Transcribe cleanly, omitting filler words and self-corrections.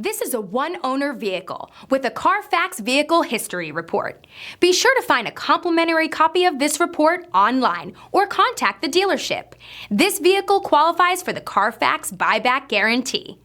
This is a one-owner vehicle with a Carfax Vehicle History Report. Be sure to find a complimentary copy of this report online or contact the dealership. This vehicle qualifies for the Carfax Buyback Guarantee.